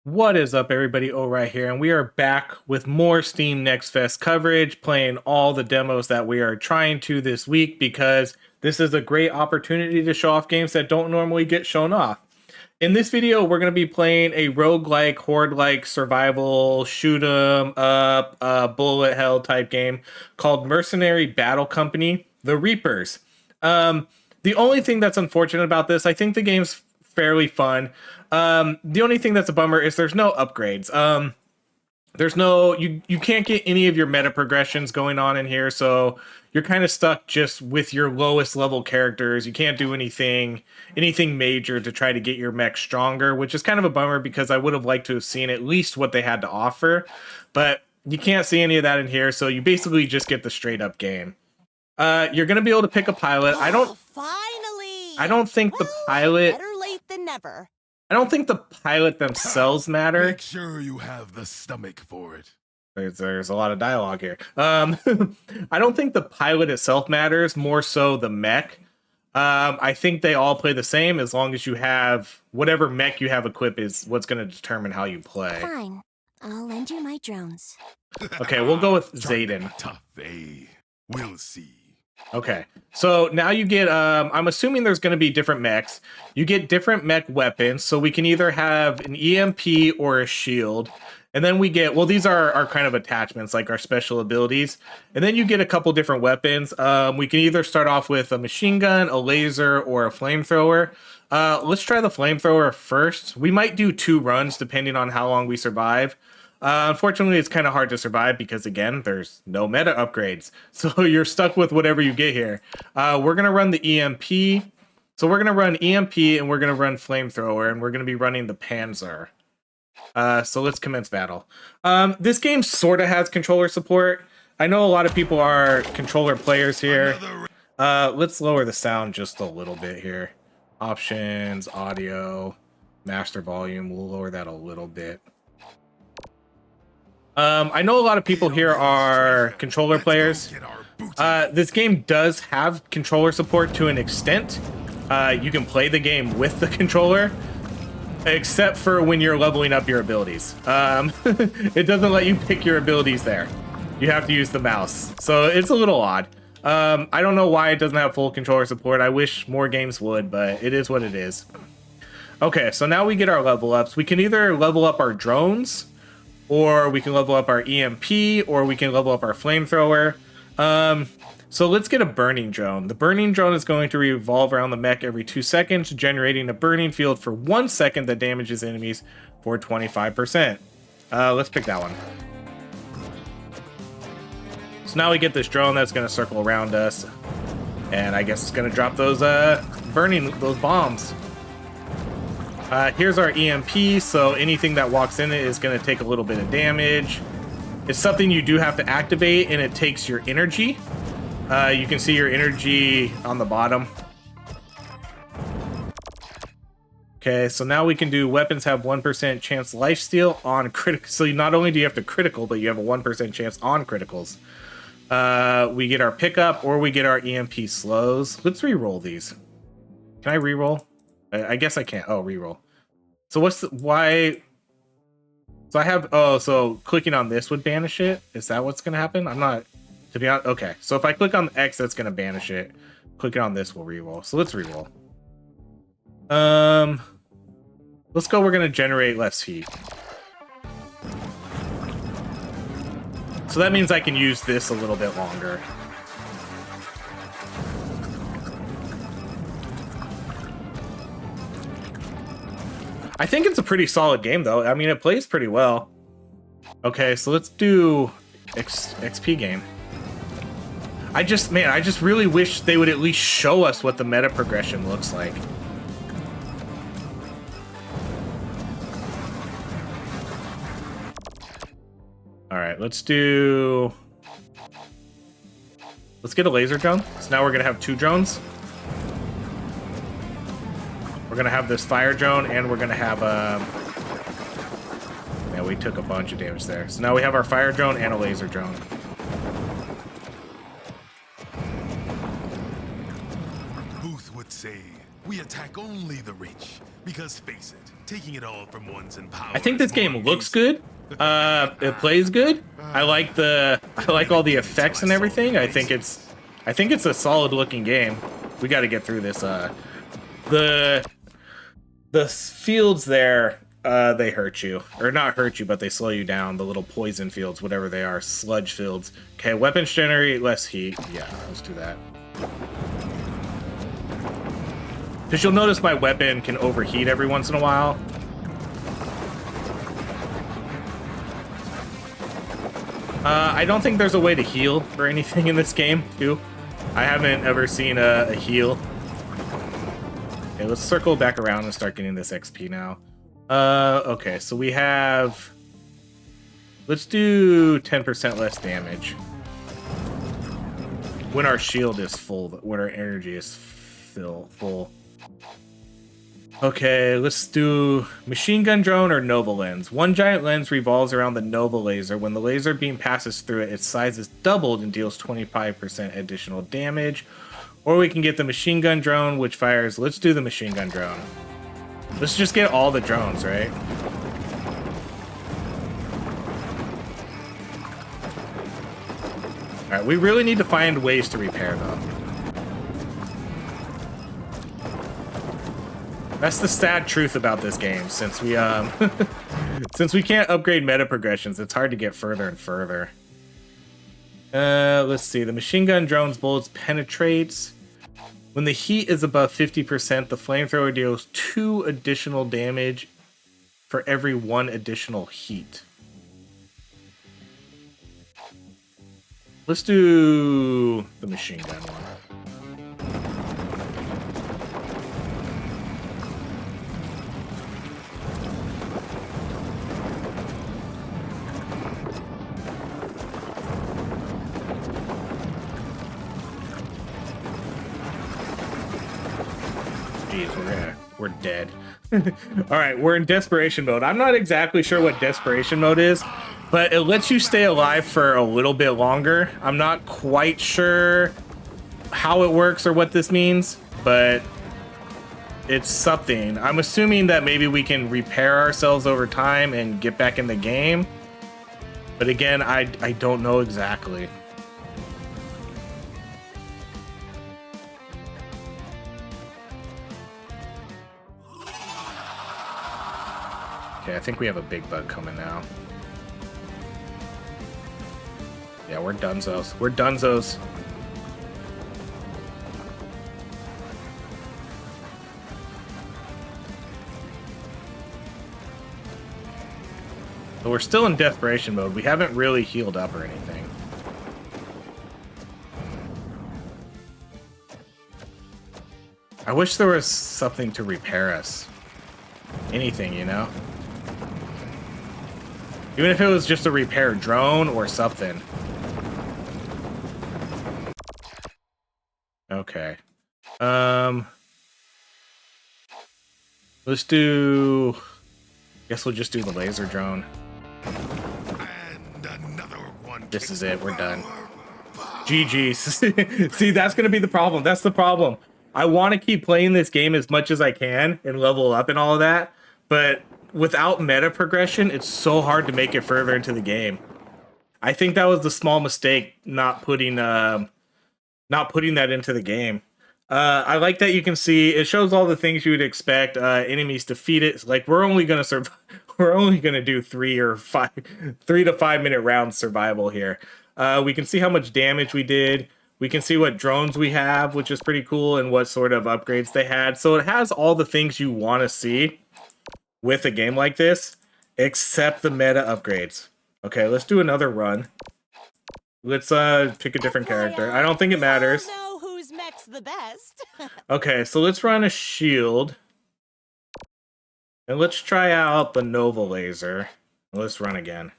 What is up, everybody? Right here, and we are back with more Steam Next Fest coverage, playing all the demos that we are trying to this week because this is a great opportunity to show off games that don't normally get shown off. In this video, we're going to be playing a roguelike, horde-like survival, shoot 'em up, bullet hell type game called Mercenary Battle Company: The Reapers. The only thing that's unfortunate about this, I think the game's fairly fun. The only thing that's a bummer is there's no upgrades. There's no you can't get any of your meta progressions going on in here, so you're kind of stuck just with your lowest level characters. You can't do anything major to try to get your mech stronger, which is kind of a bummer because I would have liked to have seen at least what they had to offer, but you can't see any of that in here, so you basically just get the straight up game. You're gonna be able to pick a pilot. Finally! I don't think the pilot. Better late than never. I don't think the pilot themselves matter. Make sure you have the stomach for it. There's a lot of dialogue here. I don't think the pilot itself matters, more so the mech. I think they all play the same as long as you have whatever mech you have equipped is what's going to determine how you play. Fine. I'll lend you my drones. Okay, we'll go with Xaden. Tough, eh? We'll see. Okay, so now you get, I'm assuming there's going to be different mechs. You get different mech weapons, so we can either have an EMP or a shield. And then we get, well, these are our kind of attachments, like our special abilities. And then you get a couple different weapons. We can either start off with a machine gun, a laser, or a flamethrower. Let's try the flamethrower first. We might do 2 runs depending on how long we survive. Unfortunately, it's kind of hard to survive because, again, there's no meta upgrades. So you're stuck with whatever you get here. We're going to run the EMP. So we're going to run EMP and we're going to run Flamethrower, and we're going to be running the Panzer. So let's commence battle. This game sort of has controller support. I know a lot of people are controller players here. Let's lower the sound just a little bit here. Options, audio, master volume. We'll lower that a little bit. I know a lot of people here are controller players. This game does have controller support to an extent. You can play the game with the controller, except for when you're leveling up your abilities. It doesn't let you pick your abilities there. You have to use the mouse. So it's a little odd. I don't know why it doesn't have full controller support. I wish more games would, but it is what it is. Okay, so now we get our level ups. We can either level up our drones, or we can level up our EMP, or we can level up our flamethrower. So let's get a burning drone. The burning drone is going to revolve around the mech every 2 seconds, generating a burning field for 1 second that damages enemies for 25%. Let's pick that one. So now we get this drone that's going to circle around us, and I guess it's going to drop those those bombs. Here's our EMP, so anything that walks in it is going to take a little bit of damage. It's something you do have to activate, and it takes your energy. You can see your energy on the bottom. Okay, so now we can do weapons have 1% chance lifesteal on critical. So not only do you have to critical, but you have a 1% chance on criticals. We get our pickup, or we get our EMP slows. Let's re-roll these. Can I re-roll? I guess I can't. Oh, reroll. So what's why? So I have, so clicking on this would banish it. Is that what's going to happen? I'm not, to be honest. Okay. So if I click on X, that's going to banish it. Clicking on this will reroll. So let's reroll. Let's go. We're going to generate less heat. So that means I can use this a little bit longer. I think it's a pretty solid game, though. I mean, it plays pretty well. Okay, so let's do XP game. I just really wish they would at least show us what the meta progression looks like. All right, let's get a laser drone. So now we're gonna have 2 drones. We're gonna have this fire drone, and we're gonna have yeah, we took a bunch of damage there. So now we have our fire drone and a laser drone. Booth would say, we attack only the rich, Because face it, taking it all from one's empowered. I think this game looks good. It plays good. I like all the effects and everything. I think it's a solid looking game. We got to get through this. The fields there, they hurt you, or not hurt you, but they slow you down. The little poison fields, whatever they are, sludge fields. Okay, weapons generate less heat. Yeah, let's do that. Because you'll notice my weapon can overheat every once in a while. I don't think there's a way to heal or anything in this game, too. I haven't ever seen a heal. Okay, let's circle back around and start getting this XP now. Okay, so we have... Let's do 10% less damage. When our shield is full, when our energy is full. Okay, let's do machine gun drone or Nova lens. One giant lens revolves around the Nova laser. When the laser beam passes through it, its size is doubled and deals 25% additional damage. Or we can get the machine gun drone, which fires... Let's do the machine gun drone. Let's just get all the drones, right? Alright, we really need to find ways to repair, though. That's the sad truth about this game, since we since we can't upgrade meta progressions, it's hard to get further and further. Let's see. The machine gun drone's bullets penetrates. When the heat is above 50%, the flamethrower deals 2 additional damage for every 1 additional heat. Let's do the machine gun one. We're dead. All right, we're in desperation mode. I'm not exactly sure what desperation mode is, but it lets you stay alive for a little bit longer. I'm not quite sure how it works or what this means, but it's something. I'm assuming that maybe we can repair ourselves over time and get back in the game. But again, I don't know exactly. Okay, I think we have a big bug coming now. Yeah, we're dunzos. We're dunzos. But we're still in desperation mode. We haven't really healed up or anything. I wish there was something to repair us. Anything, you know? Even if it was just a repair drone or something. Okay. Let's do... Guess we'll just do the laser drone. And another one. This is it. We're done. GG's. See, that's going to be the problem. That's the problem. I want to keep playing this game as much as I can and level up and all of that, but without meta progression, it's so hard to make it further into the game. I think that was the small mistake, not putting that into the game. I like that you can see it shows all the things you would expect. Enemies defeated. Like we're only gonna do 3 to 5 minute rounds survival here. We can see how much damage we did. We can see what drones we have, which is pretty cool, and what sort of upgrades they had. So it has all the things you want to see with a game like this, except the meta upgrades. Okay, let's do another run. Let's pick a different character. I don't think it matters. Know whose mech's the best. Okay, so let's run a shield. And let's try out the Nova laser. Let's run again.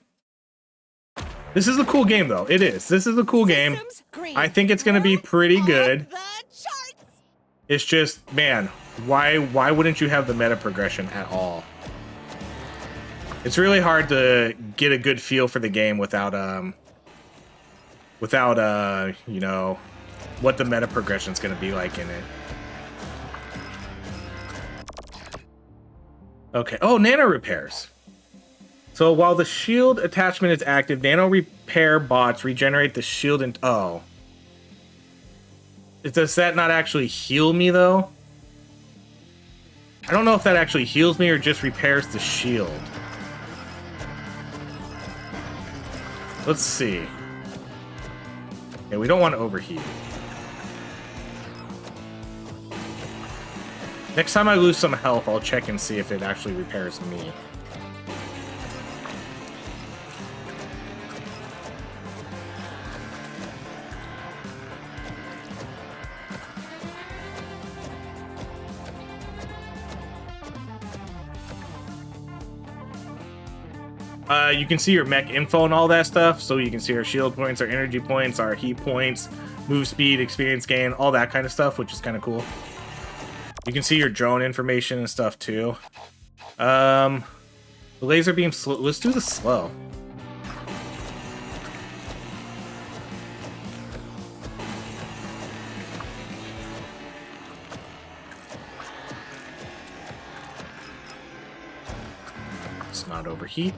This is a cool game, though. It is. This is a cool game. I think it's going to be pretty good. It's just, man, why wouldn't you have the meta progression at all? It's really hard to get a good feel for the game without you know, what the meta progression is going to be like in it. Okay. Oh, nano repairs. So while the shield attachment is active, nano repair bots regenerate the shield and oh. Does that not actually heal me though? I don't know if that actually heals me or just repairs the shield. Let's see. Okay, we don't want to overheat. Next time I lose some health, I'll check and see if it actually repairs me. You can see your mech info and all that stuff, so you can see our shield points, our energy points, our heat points, move speed, experience gain, all that kind of stuff, which is kind of cool. You can see your drone information and stuff too. The laser beam slow. Let's do the slow. Let's not overheat.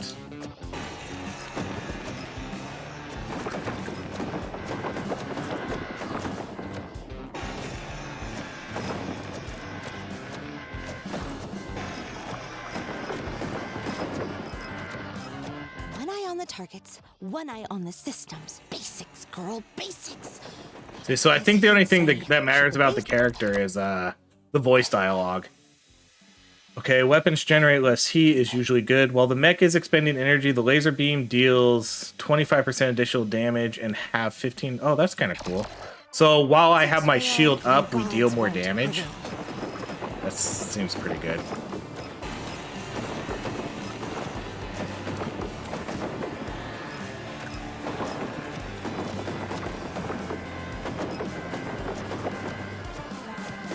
Targets, one eye on the systems. Basics, girl, basics. See, so I think the only thing that matters about the character is the voice dialogue. Okay, weapons generate less heat is usually good. While the mech is expending energy, the laser beam deals 25% additional damage and have 15... Oh, that's kind of cool. So while I have my shield up, we deal more damage. That seems pretty good.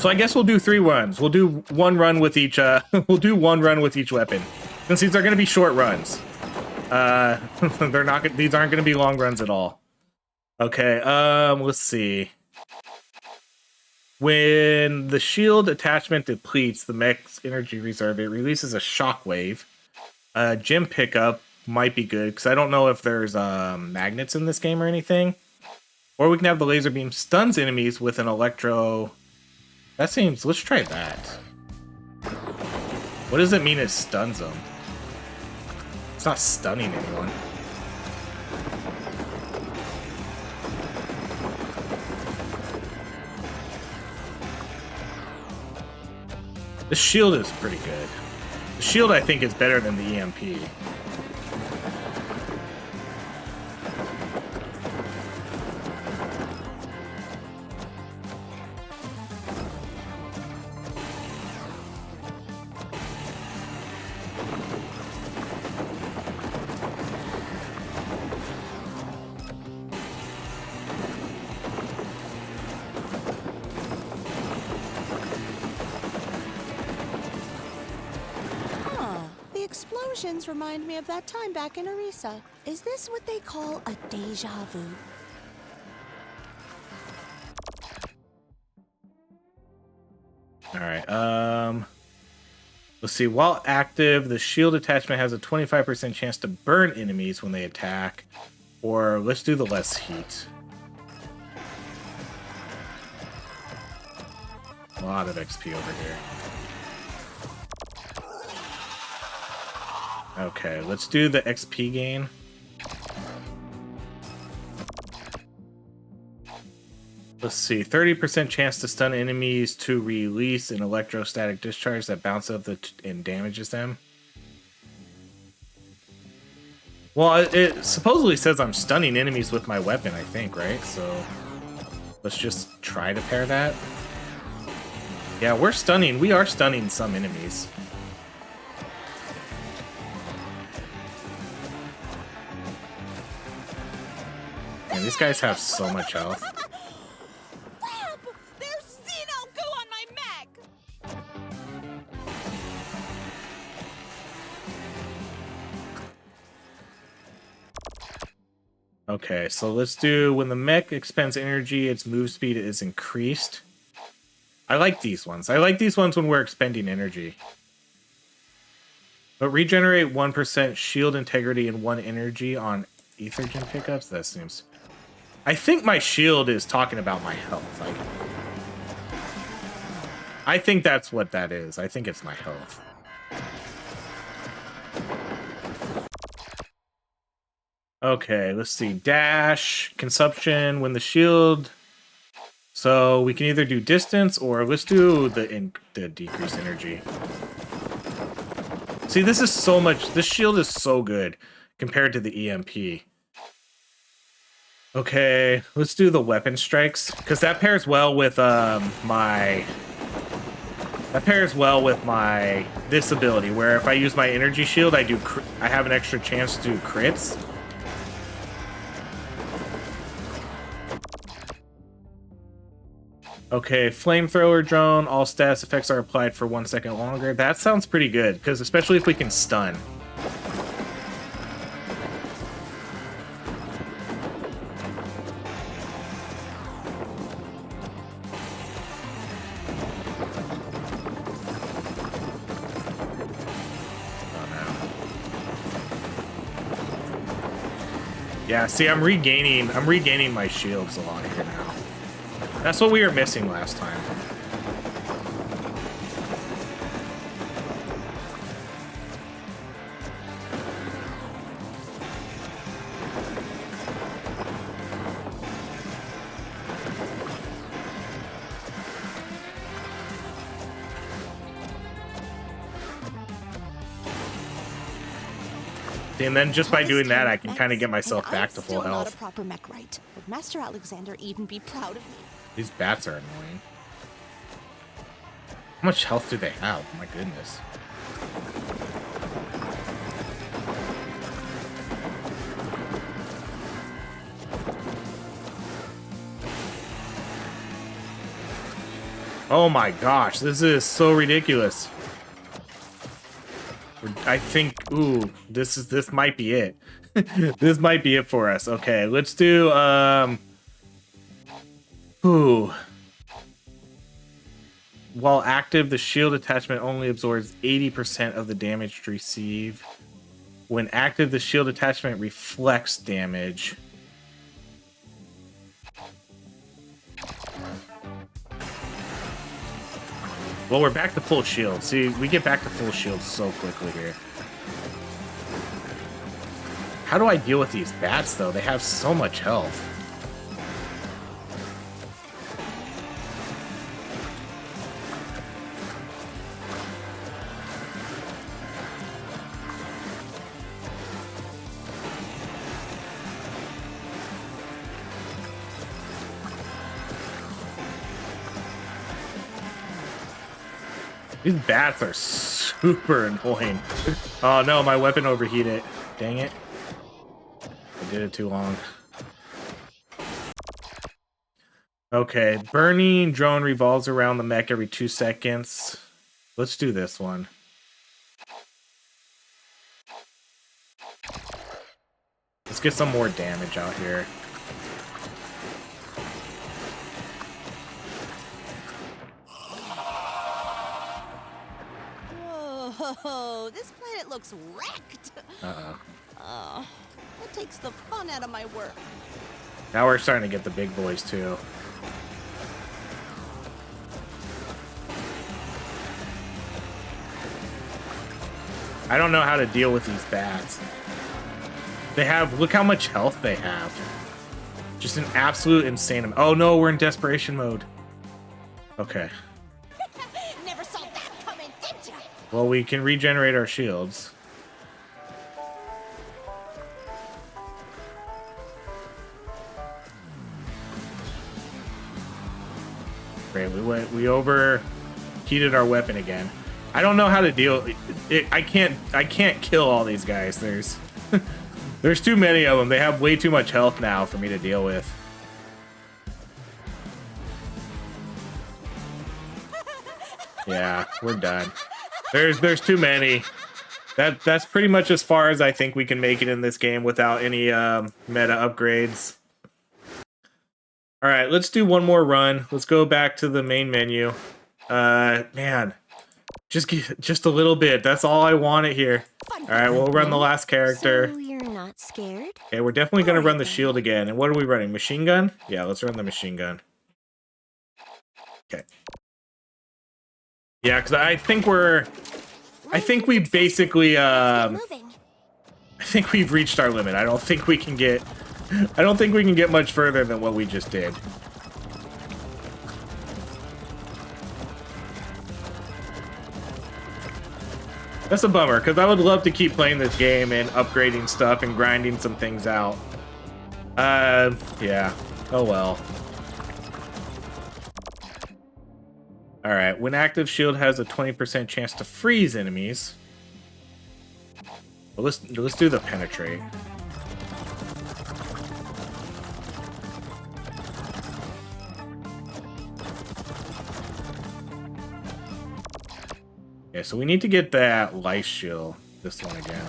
So I guess we'll do 3 runs. We'll do one run with each. We'll do one run with each weapon, since these are going to be short runs. They're not. These aren't going to be long runs at all. Okay. Let's see. When the shield attachment depletes the mech's energy reserve, it releases a shockwave. Gem pickup might be good because I don't know if there's magnets in this game or anything. Or we can have the laser beam stuns enemies with an electro. That seems... Let's try that. What does it mean it stuns them? It's not stunning anyone. The shield is pretty good. The shield, I think, is better than the EMP. Explosions remind me of that time back in Orisa. Is this what they call a deja vu? Alright, let's see. While active, the shield attachment has a 25% chance to burn enemies when they attack. Or let's do the less heat. A lot of XP over here. Okay, let's do the XP gain. Let's see, 30% chance to stun enemies to release an electrostatic discharge that bounces up and damages them. Well, it supposedly says I'm stunning enemies with my weapon, I think, right? So let's just try to pair that. Yeah, we are stunning some enemies. Man, these guys have so much health. Crap! There's Xeno goo on my mech! Okay, so let's do when the mech expends energy, its move speed is increased. I like these ones. I like these ones when we're expending energy. But regenerate 1% shield integrity and 1 energy on ethergen pickups? That seems... I think my shield is talking about my health. I think that's what that is. I think it's my health. Okay, let's see. Dash, consumption, when the shield... So we can either do distance or let's do the decreased energy. See, this is so much... This shield is so good compared to the EMP. Okay, let's do the weapon strikes, because that pairs well with my... That pairs well with my this ability, where if I use my energy shield, I have an extra chance to do crits. Okay, flamethrower drone. All status effects are applied for 1 second longer. That sounds pretty good, because especially if we can stun. Yeah, see, I'm regaining my shields a lot here now. That's what we were missing last time. And then just by doing that, I can kind of get myself back to full health. Not a proper mech right. Would Master Alexander even be proud of me? These bats are annoying. How much health do they have? My goodness. Oh my gosh, this is so ridiculous. I think, ooh, this might be it. This might be it for us. Okay, let's do, While active, the shield attachment only absorbs 80% of the damage received. When active, the shield attachment reflects damage. Well, we're back to full shield. See, we get back to full shield so quickly here. How do I deal with these bats, though? They have so much health. These bats are super annoying. Oh no, my weapon overheated. Dang it. I did it too long. Okay, burning drone revolves around the mech every 2 seconds. Let's do this one. Let's get some more damage out here. Whoa, this planet looks wrecked. Uh-oh. Oh, that takes the fun out of my work. Now we're starting to get the big boys, too. I don't know how to deal with these bats. They have... Look how much health they have. Just an absolute insane amount. Oh, no, we're in desperation mode. Okay. Never saw that coming, did ya? Well, we can regenerate our shields. Great, we overheated our weapon again. I don't know how to deal. I can't kill all these guys. There's too many of them. They have way too much health now for me to deal with. Yeah, we're done. There's too many. That's pretty much as far as I think we can make it in this game without any meta upgrades. All right, let's do one more run. Let's go back to the main menu. Man, Just a little bit. That's all I wanted here. All right, we'll run the last character. So you're not scared? Okay, we're definitely gonna run the Alright then. shield again. And what are we running? Machine gun? Yeah, let's run the machine gun. Okay. Yeah, because I think we basically I think we've reached our limit. I don't think we can get much further than what we just did. That's a bummer, because I would love to keep playing this game and upgrading stuff and grinding some things out. Yeah. Oh well. Alright, when active, shield has a 20% chance to freeze enemies. Well, let's do the penetrate. Yeah, so we need to get that life shield. This one again.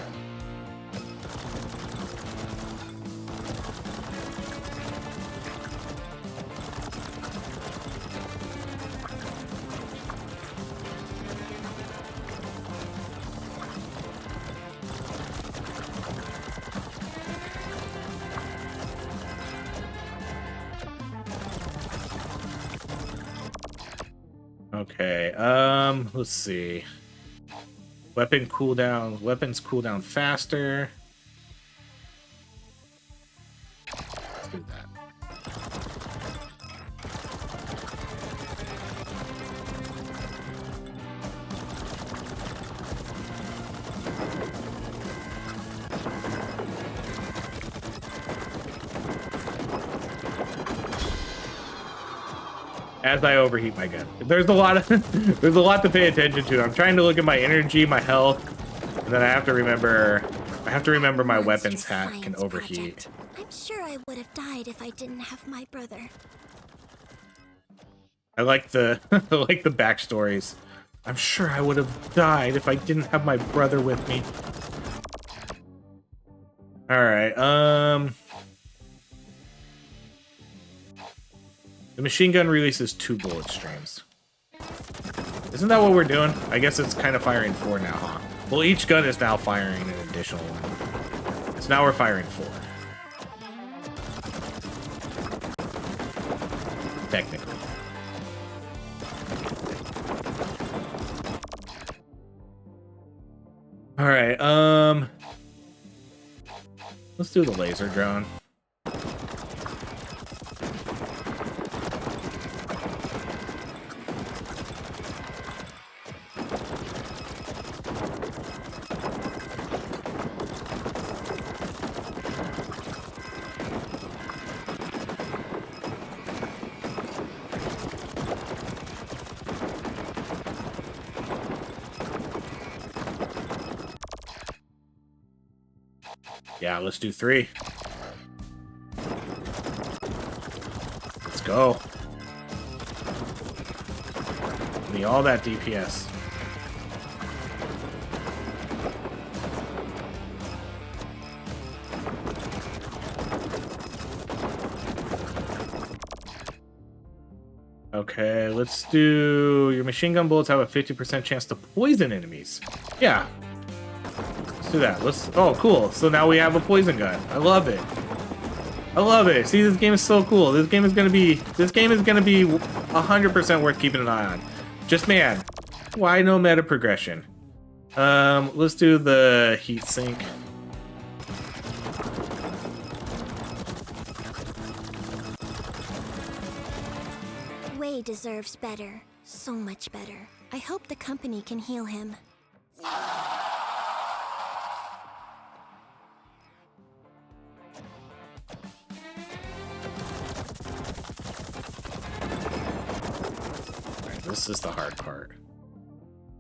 Okay, let's see. Weapons cool down faster. Let's do that. As I overheat my gun. There's a lot to pay attention to. I'm trying to look at my energy, my health, and then I have to remember my weapons hat can overheat. I'm sure I would have died if I didn't have my brother. I like the I like the backstories. I'm sure I would have died if I didn't have my brother with me. All right. The machine gun releases 2 bullet streams. Isn't that what we're doing? I guess it's kind of firing 4 now, huh? Well, each gun is now firing an additional one. So now we're firing 4. Technically. All right, let's do the laser drone. Yeah, let's do 3. Let's go. Give me all that DPS. Okay, let's do... Your machine gun bullets have a 50% chance to poison enemies. Yeah. Let's do that. Oh, cool. So now we have a poison gun. I love it. I love it. See, this game is so cool. This game is gonna be 100% worth keeping an eye on. Just, man, why no meta progression? Let's do the heat sink. Wei deserves better. So much better. I hope the company can heal him. This is the hard part.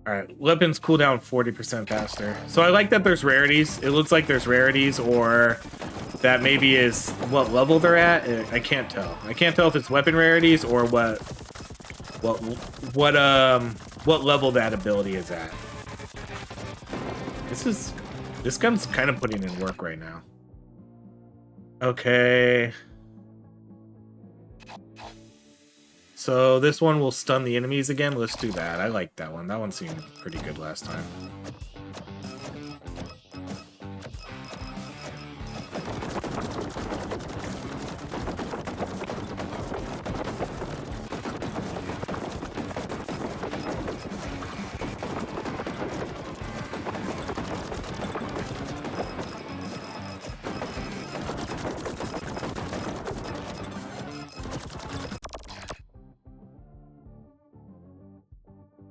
Alright, weapons cool down 40% faster. So I like that there's rarities. It looks like there's rarities, or that maybe is what level they're at. I can't tell. I can't tell if it's weapon rarities or what level that ability is at. This gun's kind of putting in work right now. Okay. So this one will stun the enemies again. Let's do that. I like that one. That one seemed pretty good last time.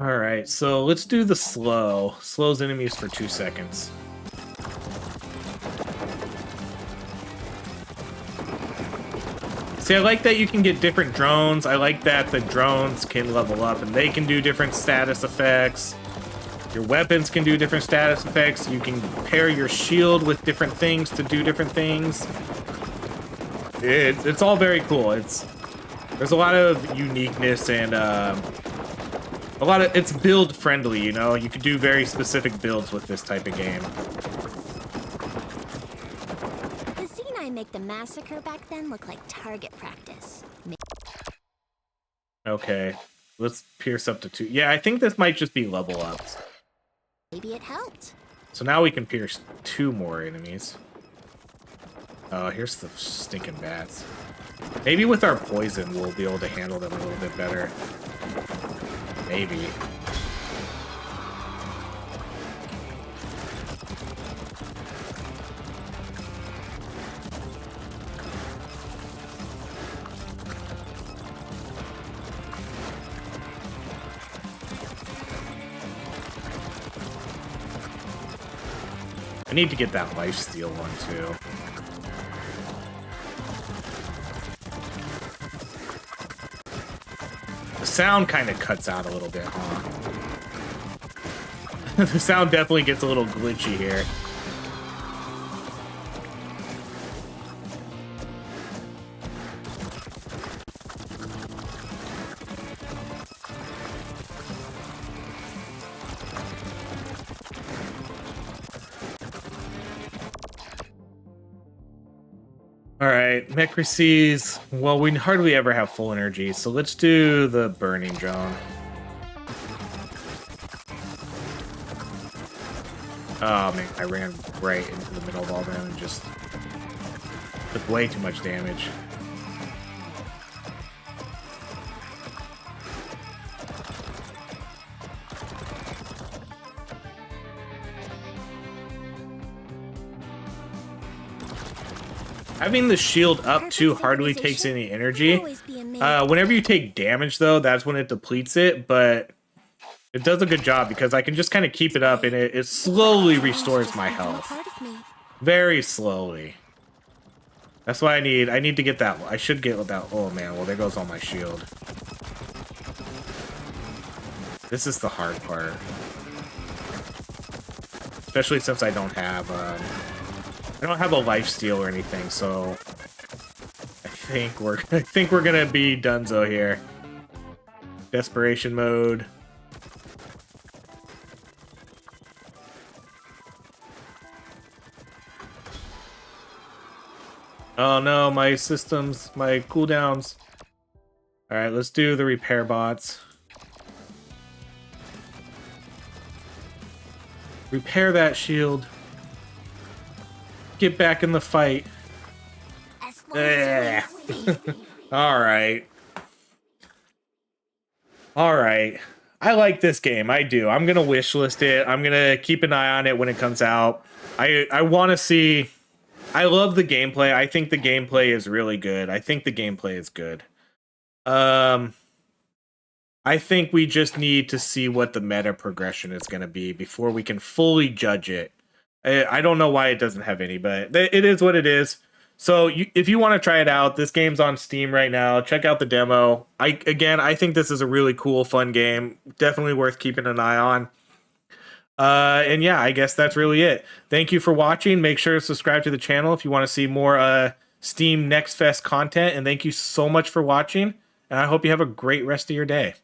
Alright, so let's do the slow. Slows enemies for 2 seconds. See, I like that you can get different drones. I like that the drones can level up and they can do different status effects. Your weapons can do different status effects. You can pair your shield with different things to do different things. It's all very cool. There's a lot of uniqueness and it's build friendly, you know? You can do very specific builds with this type of game. The Xeni make the massacre back then look like target practice. Okay, let's pierce up to 2. Yeah, I think this might just be level ups. Maybe it helped. So now we can pierce 2 more enemies. Oh, here's the stinking bats. Maybe with our poison, we'll be able to handle them a little bit better. Maybe. I need to get that lifesteal one too. The sound kind of cuts out a little bit, huh? The sound definitely gets a little glitchy here. Alright, Mech receives... Well, we hardly ever have full energy, so let's do the burning drone. Oh man, I ran right into the middle of all them and just took way too much damage. Having the shield up too hardly takes any energy. Whenever you take damage, though, that's when it depletes it, but it does a good job because I can just kind of keep it up and it slowly restores my health. Very slowly. That's why I need to get that. I should get that. Oh man, well there goes all my shield. This is the hard part. Especially since I don't have a lifesteal or anything, so I think we're gonna be donezo here. Desperation mode. Oh no, my systems, my cooldowns. Alright, let's do the repair bots. Repair that shield. Get back in the fight. Alright. Alright. I like this game. I do. I'm gonna wishlist it. I'm gonna keep an eye on it when it comes out. I want to see... I love the gameplay. I think the gameplay is really good. I think the gameplay is good. I think we just need to see what the meta progression is going to be before we can fully judge it. I don't know why it doesn't have any, but it is what it is. So if you want to try it out, this game's on Steam right now. Check out the demo. I think this is a really cool, fun game. Definitely worth keeping an eye on. And yeah, I guess that's really it. Thank you for watching. Make sure to subscribe to the channel if you want to see more Steam Next Fest content. And thank you so much for watching. And I hope you have a great rest of your day.